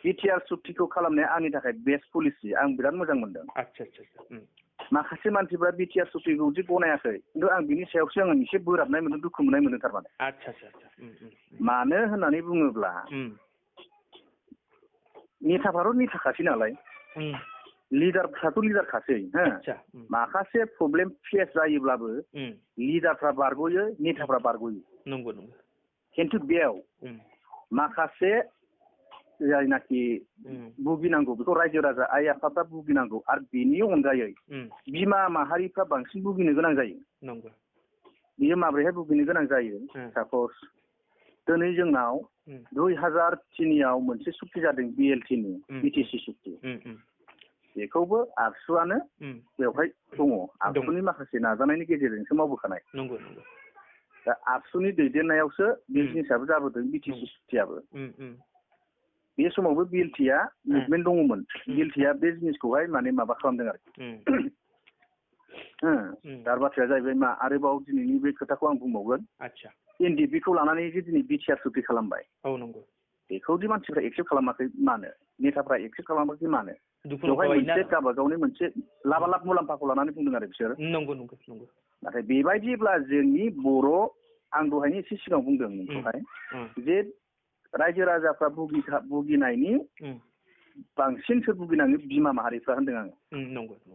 BTR सुक्तिखौ खालामनाया आंनि थाखाय बेस्ट पलिसि आं बिराद मोजां मोनदों। माखासे मानसिफ्रा बिटिआर सुक्तिखौ जे गनायाखै खिन्थु आं बिनि सायावसो आं एसे बोराबनाय मोनो दुखु मोननाय मोनो थारमाने। मानो होननानै बुङोब्ला नेताफ्राथ' नेताखासै नालाय लिडारफ्राथ' लिडारखासै हो माखासे प्रब्लेम फेस जायोब्लाबो लिडारफ्रा बारग'यो नेताफ्रा बारग'यो। नंगौ खिन्थु बेयाव माखासे जायनाखि भुगिनांगौ बेखौ रायजो राजा आइ आफाफ्रा भुगिनांगौ आरो बेनि अनगायै बिमा माहारिफ्रा बांसिन भुगिनो गोनां जायो। बियो माब्रैहाय भुगिनो गोनां जायो सापज दिनै जोंनाव 2003 मोनसे सुक्ति जादों BLT नि बिटिसि सुक्ति बेखौबो आबसुआनो बेवहाय दङ आबसुनि माखासे नाजानायनि गेजेरजोंसो मावबोखानाय। दा आबसुनि दैदेननायावसो बे जिनिसाबो जाबोदों बिटिसि सुक्तियाबो। बे समावबो BLT-आ मुभमेन्ट दङमोन BLT-आ बे जिनिसखौहाय माने माबा खालामदों आरोखि। दा बाथ्राया जाहैबाय मा आरोबाव दिनैनि बे खोथाखौ आं बुंबावगोन NDP-खौ लानानै जे दिनै बिटिआर सुक्ति खालामबाय बेखौदि मानसिफ्रा एक्सेप्ट खालामाखै मानो नेताफ्रा एक्सेप्ट खालामाखै मानो बेवहाय मोनसे गावबागावनि मोनसे लाबा लाब मुलाम्फाखौ लानानै बुंदों आरो बिसोर। नाथाय बेबायदिब्ला जोंनि बर' आं दहायनो एसे सिगाङाव बुंदों नोंखौहाय जे रायजो राजाफ्रा भुगिनायनि बांसिन सोर भुगिनाङो बिमा माहारिफ्रा होनदों आङो।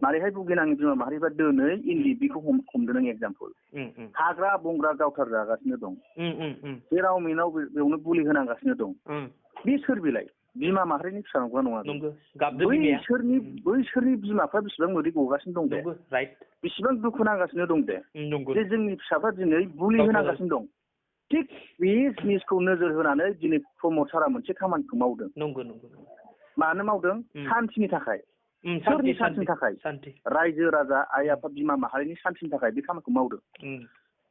मारैहाय भुगिनाङो बिमा माहारिफ्रा दिनै NDP-खौ हमदों नों एग्जाम्पल हाग्रा बंग्रा गावथार जागासिनो दं जेराव मेनाव बेयावनो बुलि होनांगासिनो दं बे सोर बेलाय बिमा माहारिनि फिसा नंगौना नङा बैसोरनि बिमाफ्रा बेसेबां मोदै गगासिनो दं दे बेसेबां दुखु नांगासिनो दं दे जे जोंनि फिसाफ्रा दिनै बुलि होनांगासिनो दं। थिग बे जिनिसखौ नोजोर होनानै दिनै प्रमद सारा मोनसे खामानिखौ मावदों। मानो मावदों सान्तिनि थाखाय सोरनि सान्तिनि थाखाय रायजो राजा आइ आफा बिमा माहारिनि सान्तिनि थाखाय बे खामानिखौ मावदों।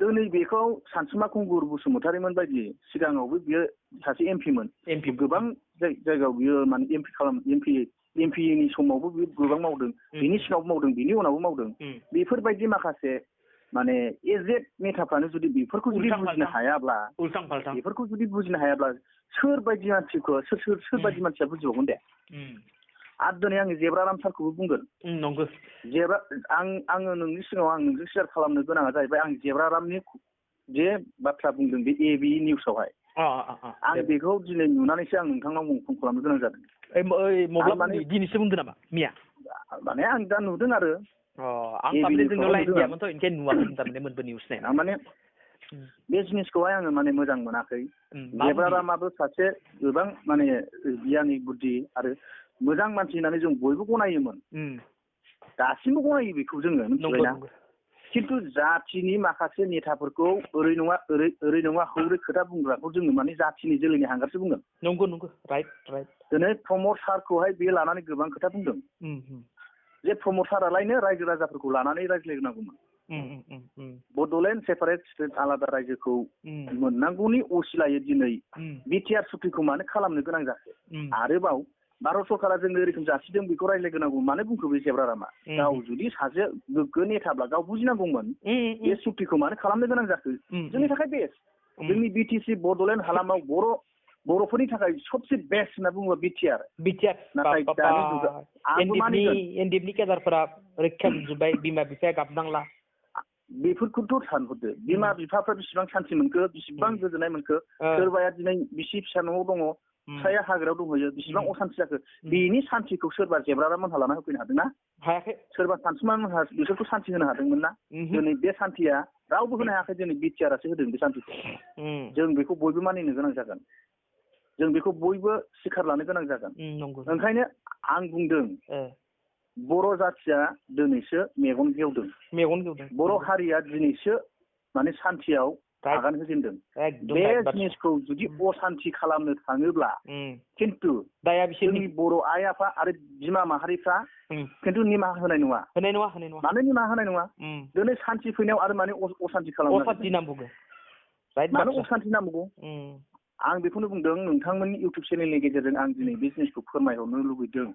दिनै बेखौ सानसुमा खुंगुर बसुमतारिमोन बायदि सिगाङावबो बियो सासे MP-मोन गोबां जायगायाव बियो माने MP-नि समावबो बियो गोबां मावदों बिनि सिगाङावबो मावदों बिनि उनावबो मावदों बेफोरबायदि माखासे माने एजेड नेताफ्रानो जुदि बेफोरखौ जुदि बुजिनो हायाब्ला बेफोरखौ जुदि बुजिनो हायाब्ला सोरबायदि मानसिखौ सोरबायदि मानसिया बुजिबावगोन दे। आरो दिनै आङो जेब्राराम सारखौबो बुंगोन आङो नोंनि सिगाङाव आं नोंजों शेयार खालामनो गोनाङा जाहैबाय आं जेब्रारामनि जे बाथ्रा बुंदों बे AB निउसावहाय आं बेखौ दिनै नुनानैसो आं नोंथांनाव फन खालामनो गोनां जादों। दिनैसो बुंदों नामा मिया माने आं दा नुदों आरो माने बे जिनिसखौहाय आङो माने मोजां मोनाखै। जेब्रारामाबो सासे गोबां माने गियानि बुद्धि आरो मोजां मानसि होननानै जों बयबो गनायोमोन दासिमबो गनायो बेखौ जोङो मिथिबायना। खिन्थु जाथिनि माखासे नेताफोरखौ ओरै नङा हौरै खोथा बुंग्राखौ जोङो माने जाथिनि जोलैनि हांगारसो बुंगोन। दिनै प्रमद सारखौहाय बे लानानै गोबां खोथा बुंदों जे प्रमद सारालायनो रायजो राजाफोरखौ लानानै रायज्लायनांगौमोन। बड'लेण्ड सेपारेट स्टेट आलादा रायजोखौ मोननांगौनि असिलायै दिनै बिटिआर सुक्तिखौ मानो खालामनो गोनां जाखो आरोबाव भारत सरकारा जोंनो रोखोम जासिदों बेखौ रायज्लायग्रोनांगौ मानो बुंखो बे जेब्रारामा गाव जुदि सासे गोग्गो नेताब्ला गाव बुजिनांगौमोन बे सुक्तिखौ मानो खालामनो गोनां जाखो जोंनि थाखाय बेस्ट जोंनि BTC बड'लेण्ड हालामाव बर'फोरनि थाखाय सबसे बेस्ट होनना बुङोबा बिटिआर नाथाय NDP-नि केदारफोरा रैखा मोनजोब्बाय बिमा बिफाया गाबनांला बेफोरखौथ' सानहरदो बिमा बिफाफ्रा बेसेबां सान्थि मोनखो बेसेबां गोजोननाय मोनखो सोरबाया दिनै बिसि फिसा न'आव दङ फिसाया हाग्रायाव दंहैयो बेसेबां असान्थि जाखो बेनि सान्थिखौ सोरबा जेब्रारामोनहा लाना होफैनो हादोंना हायाखै सोरबा सानसुमामोनहा बिसोरखौ सान्थि होनो हादोंमोन ना दिनै बे सान्थिया रावबो होनो हायाखै दिनै बिटिआरआसो होदों बे सान्थिखौ जों बेखौ बयबो मानिनो गोनां जागोन जों बेखौ बयबो सिखार लानो गोनां जागोन ओंखायनो आं बुंदों बर' जाथिया दिनैसो मेगन गेवदों बर' हारिया दिनैसो माने सान्थियाव आगान होजेनदों बे जिनिसखौ जुदि असान्थि खालामनो थाङोब्ला खिन्थु जोंनि बर' आइ आफा आरो बिमा माहारिफ्रा खिन्थु निमाहा होनाय नङा मानो निमाहा होनाय नङा दिनै सान्थि फैनायाव आरो माने असान्थि खालामनांगौ मानो असान्थि नांबावगौ आं बेखौनो बुंदों नोंथांमोननि इउटुब चेनेलनि गेजेरजों आं दिनै बे जिनिसखौ फोरमायहरनो लुबैदों।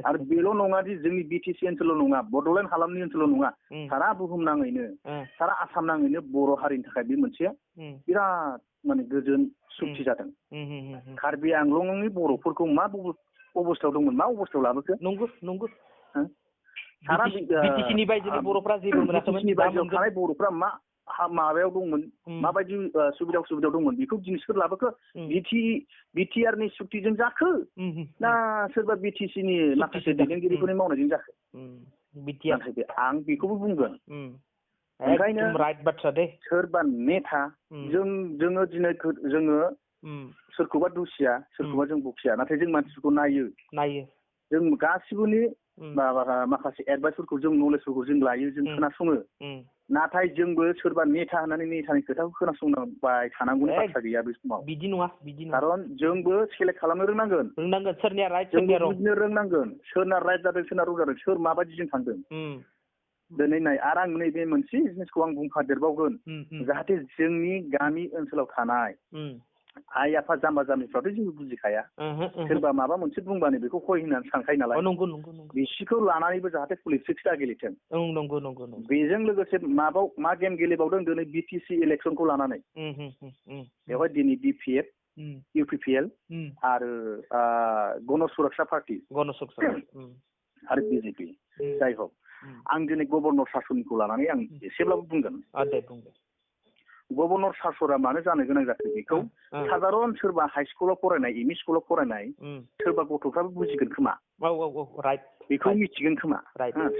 आरो बेल' नङा दि जोंनि बिटिसि ओनसोलाव नङा, बड'लेण्ड हालामनि ओनसोलाव नङा, सारा बुहुम नाङैनो, सारा आसाम नाङैनो बर' हारिनि थाखाय बे मोनसे बिराद माने गोजोन सुक्ति जादों। कार्बि आंलंनि बर'फोरखौ मा अबस्थायाव दंमोन, मा अबस्थायाव लाबोखो? नंगौ। सारा बिटिसिनि बायजोनि बर'फ्रा जेबो मोनाखैमोन। बिटिसिनि बायजोआव थानाय बर'फ्रा मा माबायाव दंमोन, माबायदि सुबिदायाव दंमोन, बेखौ दिनै सोर लाबोखो? बिटिआरनि सुक्तिजों जाखो ना सोरबा बिटिसिनि माखासे दैदेनगिरिफोरनि मावनायजों जाखो? नाथाय आं बेखौबो बुंगोन, ओंखायनो सोरबा नेता, जोङो दिनै जोङो सोरखौबा दुसिया, सोरखौबा जों बखिया, नाथाय जों मानसिफोरखौ नायो, जों गासिबोनि माखासे एडभाइसफोरखौ, जों नलेजफोरखौ जों लायो, जों खोनासङो। नाथाय जोंबो सोरबा नेता होननानै नेतानि खोथाखौ खोनासंबाय थानांगौनि बाथ्रा गैया बे समाव। बिदि नङा। खारन जोंबो सेलेक्ट खालामनो रोंनांगोन। सोरनिया राइट, जोंबो बुजिनो रोंनांगोन, सोरना राइट जादों, सोरना रं जादों, सोर माबायदिजों थांदों। दिनै नाय, आरो आं नैबे मोनसे जिनिसखौ आं बुंफादेरबावगोन, जाहाथे जोंनि गामि ओनसोलाव थानाय आइ आफा जाम्बा जाम्बिफ्राथ' जेबो बुजिखाया, सोरबा माबा मोनसे बुंबानो बेखौ हय होननानै सानखायो नालाय, बिसिखौ लानानैबो जाहाथे पलिटिक्स दा गेलेथों। बेजों लोगोसे मा गेम गेलेबावदों दिनै बिटिसि इलेक्सनखौ लानानै, बेवहाय दिनै बिपिएफ, इउपिपिएल आरो गण सुरक्षा पार्टी आरो बिजेपि, जाय हक, आं दिनै गभर्नर सासनखौ लानानै आं एसेब्लाबो बुंगोन। गभर्नर सासना मानो जानो गोनां जाखो बेखौ साधारन सोरबा हाइ स्कुलाव फरायनाय, एम इ स्कुलाव फरायनाय सोरबा गथ'फ्राबो बुजिगोन खोमा, बेखौ मिथिगोन खोमा,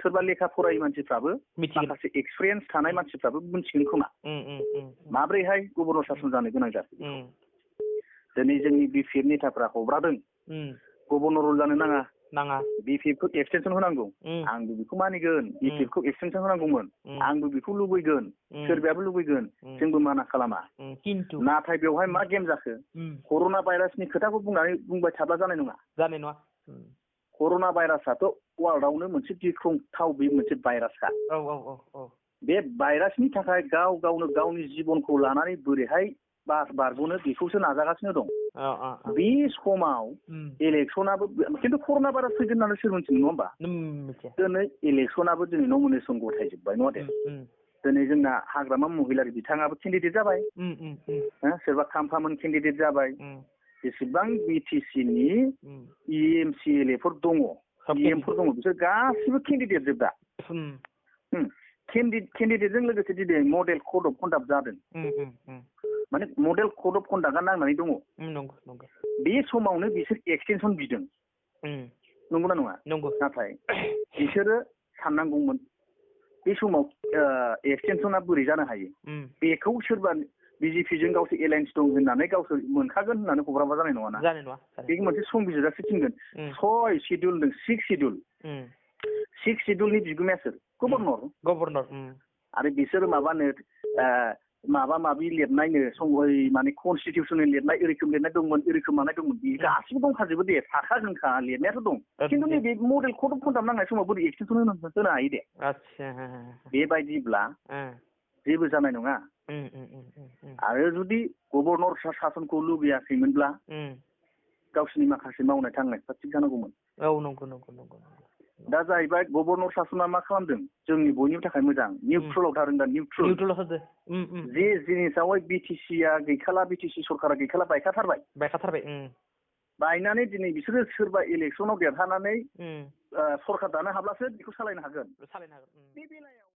सोरबा लेखा फरायै मानसिफ्राबो, माखासे एक्सपिरियेन्स थानाय मानसिफ्राबो मिथिगोन खोमा माब्रैहाय गभर्नर सासन जानो गोनां जाखो। दिनै जोंनि बिपिएफ नेताफ्रा हब्रादों, गभर्नर जानो नाङा, बिपिएफखौ एक्सटेनसन होनांगौ, आंबो बेखौ मानिगोन, बिपिएफखौ एक्सटेनसन होनांगौमोन, आंबो बेखौ लुबैगोन, सोरबायाबो लुबैगोन, जोंबो माना खालामा। नाथाय बेवहाय मा गेम जाखो? कर'ना भाइरासनि खोथाखौ बुंबाय थाब्ला जानाय नङा। कर'ना भाइरासआथ' वार्ल्डआवनो मोनसे गिख्रंथाव, बे मोनसे भाइरासखा। बे भाइरासनि थाखाय गावनो गावनि जिबनखौ लानानै बोरैहाय बारग'नो बेखौसो नाजागासिनो दं। बे समाव इलेक्सनाबो, खिन्थु कर'ना भाइरास फैगोन होननानै सोर मोनथिगोन, नङा होमबा? दिनै इलेक्सनाबो दिनै नमिनेसन गथायजोब्बाय, नङा दे? दिनै जोंना हाग्रामा महिलारि बिथाङाबो केन्डिडेट जाबाय, सोरबा खाम्फामोन केन्डिडेट जाबाय, जेसेबां बिटिसिनि EMCLAफोर दङ, EMफोर दङ, बिसोर गासिबो केन्डिडेट जोब दा। केन्डिडेटजों लोगोसे दिनै मडेल कड अफ कन्डाक्ट जादों, माने मडेल कड अफ कन्डाक्टआ नांनानै दङ। बे समावनो बिसोर एक्सटेनसन बिदों, नंगौना नङा? नाथाय बिसोरो साननांगौमोन, बे समाव एक्सटेनसना बोरै जानो हायो, बेखौ सोरबा बिजेपिजों गावसोर एलायन्स दं होननानै गावसोर मोनखागोन होननानै हब्राबा जानाय नङाना। बे मोनसे संबिजिरासो थिनगोन। 6 सिडिउल दं, 6 सिडिउलनि बिगुमाया सोर? गभर्नर। आरो बिसोर माबा माबि लिरनायनो, माने कनस्टिटिउसननि लिरनाय, ओरैखोम लिरनाय दंमोन, ओरैखोम मानाय दंमोन, बे गासिबो दंखाजोबो दे, थाखागोनखा, लिरनायाथ' दं। खिन्थु नैबे मडेल कड अफ कन्डाक्ट नांनाय समाव बोरै एक्सटेनसन होनो हायो दे? बेबायदिब्ला जेबो जानाय नङा। आरो जुदि गभर्नर सासनखौ लुबैयाखैमोनब्ला गावसिनि माखासे मावनाय दांनायफ्रा थिग जानांगौमोन। दा जाहैबाय गभर्नर सासना मा खालामदों, जोंनि बयनिबो थाखाय मोजां, निउट्रेलाव थादों दा, निउट्रेल जे जिनिसावहाय बिटिसिआ गैखाला, बिटिसि सरकारा गैखाला, बायखाथारबाय, बायनानै दिनै बिसोरो सोरबा इलेक्सनाव देरहानानै सरकार दानो हाब्लासो बेखौ सालायनो हागोन। बे बेलायाव